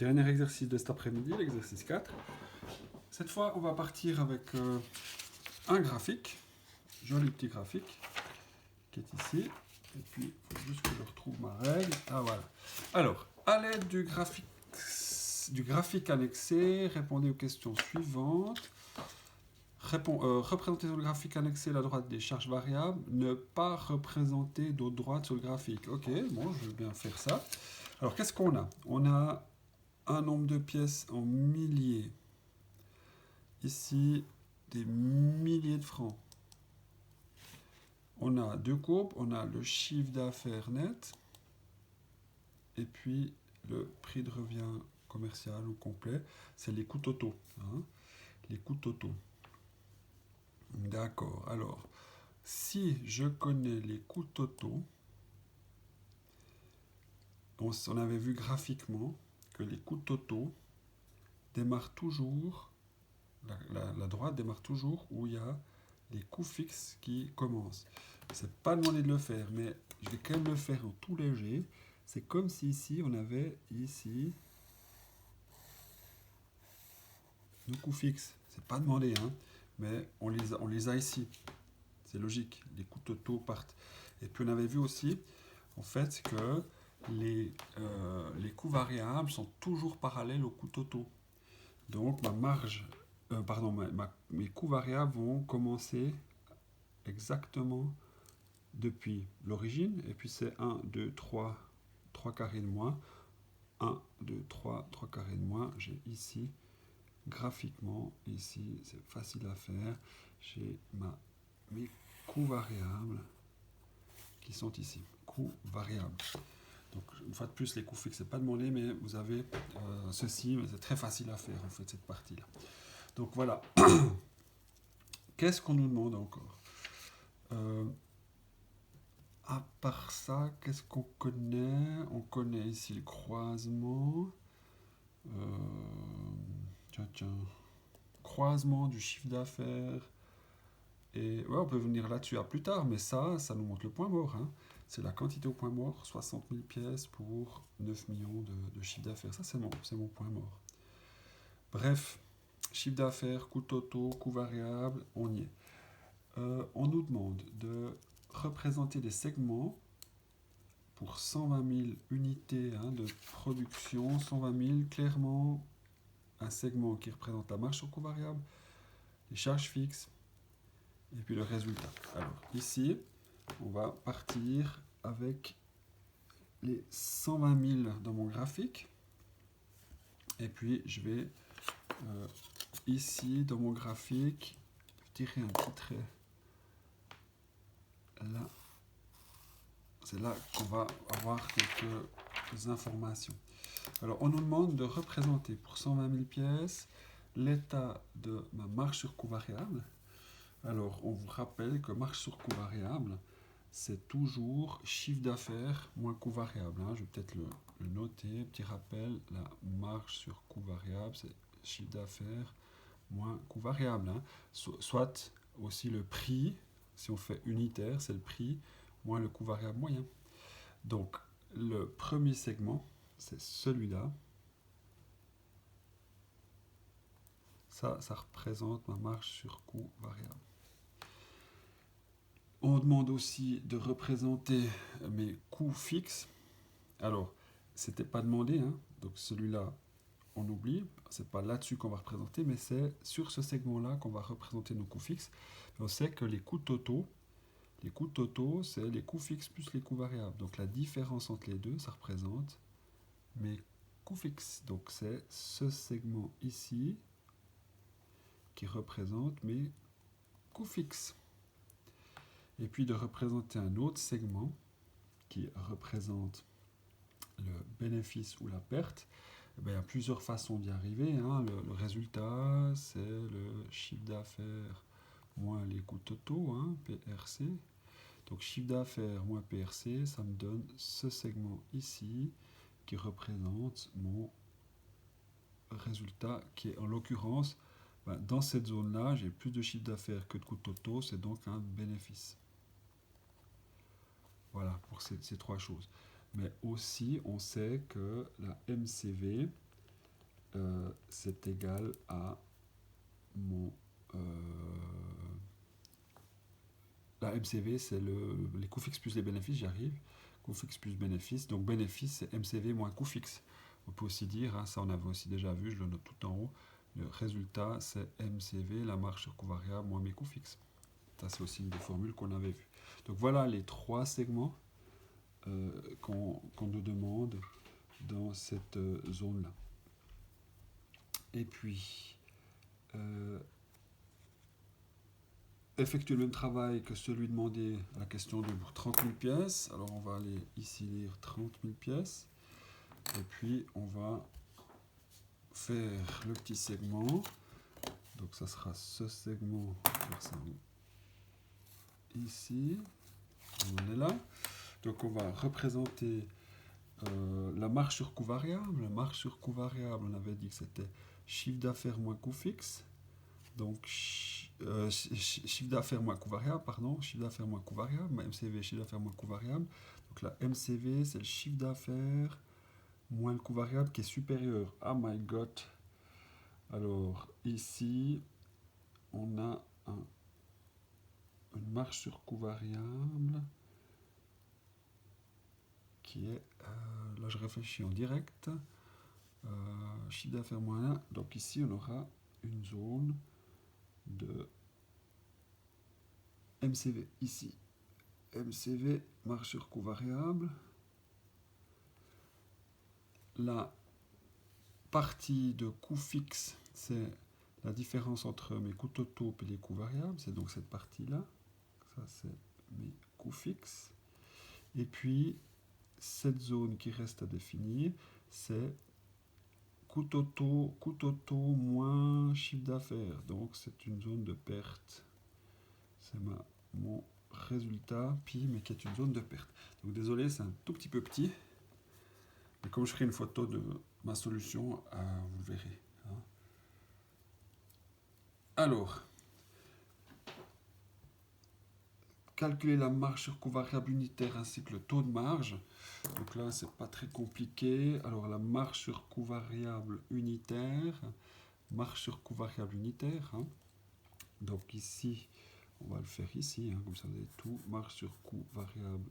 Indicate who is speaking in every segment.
Speaker 1: Dernier exercice de cet après-midi, l'exercice 4. Cette fois, on va partir avec un graphique, joli petit graphique, qui est ici. Et puis, il faut juste que je retrouve ma règle. Ah voilà. Alors, à l'aide du graphique annexé, répondez aux questions suivantes. Représenter sur le graphique annexé la droite des charges variables, ne pas représenter d'autres droites sur le graphique. Ok, bon, je veux bien faire ça. Alors, qu'est-ce qu'on a? On a un nombre de pièces en milliers. Ici, des milliers de francs. On a deux courbes, on a le chiffre d'affaires net et puis le prix de revient commercial ou complet, c'est les coûts totaux. Hein, les coûts totaux. D'accord, alors, si je connais les coûts totaux, on avait vu graphiquement que les coûts totaux démarrent toujours, la droite démarre toujours où il y a les coûts fixes qui commencent. C'est pas demandé de le faire, mais je vais quand même le faire en tout léger. C'est comme si ici, on avait ici nos coûts fixes. C'est pas demandé, hein, mais on les a ici. C'est logique, les coûts totaux partent. Et puis on avait vu aussi, en fait, que les coûts variables sont toujours parallèles aux coûts totaux. Donc ma marge, mes coûts variables vont commencer exactement depuis l'origine, et puis c'est 1, 2, 3, 3 carrés de moins, 1, 2, 3, 3 carrés de moins, j'ai ici, graphiquement, ici, c'est facile à faire, j'ai mes coûts variables qui sont ici, coûts variables. Donc une fois de plus, les coûts fixes, c'est pas demandé, mais vous avez ceci, mais c'est très facile à faire en fait, cette partie-là. Donc voilà. Qu'est-ce qu'on nous demande encore? À part ça, qu'est-ce qu'on connaît? On connaît ici le croisement. Tiens. Croisement du chiffre d'affaires. Et ouais, on peut venir là-dessus à plus tard, mais ça nous montre le point mort. Hein. C'est la quantité au point mort, 60 000 pièces pour 9 millions de chiffre d'affaires. Ça, c'est mon point mort. Bref, chiffre d'affaires, coût totaux, coût variable, on y est. On nous demande de représenter des segments pour 120 000 unités de production, 120 000, clairement un segment qui représente la marge sur coût variable, les charges fixes, et puis le résultat. Alors ici, on va partir avec les 120 000 dans mon graphique, et puis je vais ici dans mon graphique tirer un petit trait là. C'est là qu'on va avoir quelques informations. Alors, on nous demande de représenter pour 120 000 pièces l'état de ma marge sur coût variable. Alors, on vous rappelle que marge sur coût variable, c'est toujours chiffre d'affaires moins coût variable. Hein. Je vais peut-être le noter. Petit rappel, la marge sur coût variable, c'est chiffre d'affaires moins coût variable. Hein. Soit aussi le prix, si on fait unitaire, c'est le prix moins le coût variable moyen. Donc, le premier segment, c'est celui-là. Ça représente ma marge sur coût variable. On demande aussi de représenter mes coûts fixes. Alors, c'était pas demandé, hein, donc celui-là, on oublie. C'est pas là-dessus qu'on va représenter, mais c'est sur ce segment-là qu'on va représenter nos coûts fixes. Et on sait que les coûts totaux, c'est les coûts fixes plus les coûts variables. Donc la différence entre les deux, ça représente mes coûts fixes. Donc c'est ce segment ici qui représente mes coûts fixes. Et puis de représenter un autre segment qui représente le bénéfice ou la perte. Eh bien, il y a plusieurs façons d'y arriver. Hein. Le résultat, c'est le chiffre d'affaires moins les coûts totaux, hein, PRC. Donc chiffre d'affaires moins PRC, ça me donne ce segment ici qui représente mon résultat qui est en l'occurrence, dans cette zone-là, j'ai plus de chiffre d'affaires que de coûts totaux, c'est donc un bénéfice. Voilà, pour ces trois choses. Mais aussi, on sait que la MCV, c'est égal à mon... la MCV, c'est les coûts fixes plus les bénéfices, j'y arrive. Coûts fixes plus bénéfices. Donc bénéfice, c'est MCV moins coûts fixes. On peut aussi dire, hein, ça on avait aussi déjà vu, je le note tout en haut, le résultat c'est MCV, la marge sur coût variable moins mes coûts fixes. Ça c'est aussi une des formules qu'on avait vues. Donc voilà les trois segments qu'on nous demande dans cette zone-là. Et puis, effectuer le même travail que celui demandé à la question de 30 000 pièces. Alors on va aller ici lire 30 000 pièces. Et puis on va faire le petit segment. Donc ça sera ce segment, faire ça ici. On est là. Donc on va représenter la marge sur coût variable. La marge sur coût variable, on avait dit que c'était chiffre d'affaires moins coût fixe. Donc chiffre d'affaires moins coût variable, pardon, chiffre d'affaires moins coût variable, MCV, chiffre d'affaires moins coût variable. Donc la MCV, c'est le chiffre d'affaires moins le coût variable qui est supérieur. Oh my god. Alors ici, on a une marge sur coût variable qui est, là je réfléchis en direct, chiffre d'affaires moins 1, donc ici on aura une zone de MCV, ici, MCV, marge sur coût variable, la partie de coût fixe, c'est la différence entre mes coûts totaux et les coûts variables, c'est donc cette partie-là, ça c'est mes coûts fixes, et puis cette zone qui reste à définir, c'est coût totaux moins chiffre d'affaires. Donc c'est une zone de perte. C'est mon résultat, pi, mais qui est une zone de perte. Donc désolé, c'est un tout petit peu petit. Mais comme je ferai une photo de ma solution, vous verrez. Hein. Alors, calculer la marge sur coût variable unitaire ainsi que le taux de marge. Donc là, c'est pas très compliqué. Alors la marge sur coût variable unitaire, marge sur coût variable unitaire. Hein. Donc ici, on va le faire ici, hein, comme ça vous avez tout. Marge sur coût variable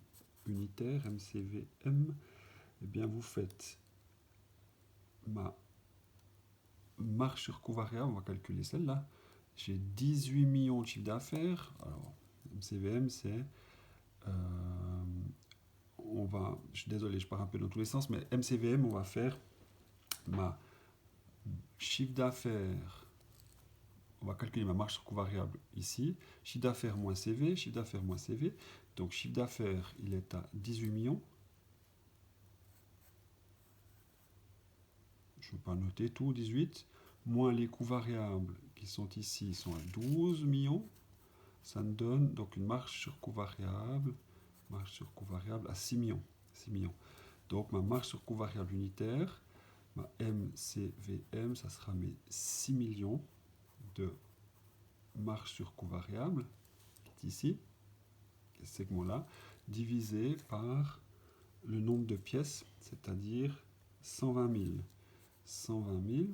Speaker 1: unitaire, MCVM. Eh bien, vous faites ma marge sur coût variable, on va calculer celle-là. J'ai 18 millions de chiffre d'affaires. Alors, MCVM, c'est... je suis désolé, je pars un peu dans tous les sens, mais MCVM, on va faire ma chiffre d'affaires. On va calculer ma marge sur coût variable ici. Chiffre d'affaires moins CV, chiffre d'affaires moins CV. Donc, chiffre d'affaires, il est à 18 millions. Je ne vais pas noter tout, 18. Moins les coûts variables qui sont ici, sont à 12 millions. Ça me donne donc une marge sur coût variable à 6 millions. 6 millions. Donc ma marge sur coût variable unitaire, ma MCVM, ça sera mes 6 millions de marge sur coût variable, qui est ici, ce segment-là, divisé par le nombre de pièces, c'est-à-dire 120 000. 120 000,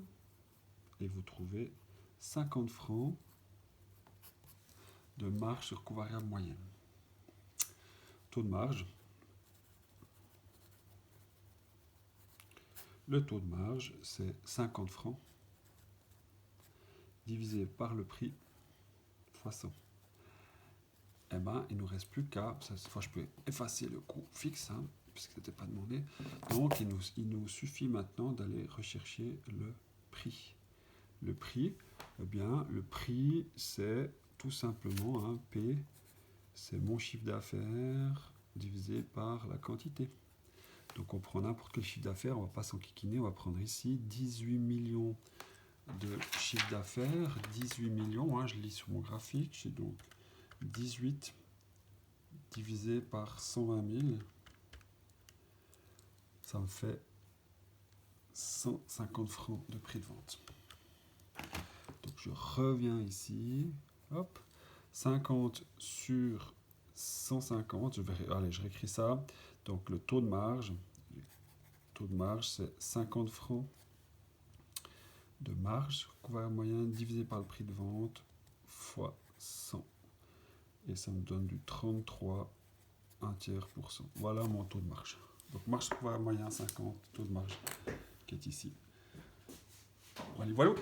Speaker 1: et vous trouvez 50 francs de marge sur coût variable moyenne. Taux de marge. Le taux de marge, c'est 50 francs divisé par le prix fois 100. Eh bien, il ne nous reste plus qu'à... Cette fois, je peux effacer le coût fixe, hein, puisque ce n'était pas demandé. Donc, il nous suffit maintenant d'aller rechercher le prix. Le prix, eh bien, le prix, c'est tout simplement un P, c'est mon chiffre d'affaires divisé par la quantité. Donc on prend n'importe quel chiffre d'affaires, on ne va pas s'enquiquiner, on va prendre ici 18 millions de chiffre d'affaires, 18 millions, hein, je lis sur mon graphique, j'ai donc 18 divisé par 120 000, ça me fait 150 francs de prix de vente. Donc je reviens ici, hop, 50 sur 150, allez, je réécris ça. Donc le taux de marge c'est 50 francs de marge, couvert moyen divisé par le prix de vente fois 100. Et ça me donne du 33 1 tiers %. Voilà mon taux de marge. Donc marge couvert moyen 50, taux de marge qui est ici. Voilà.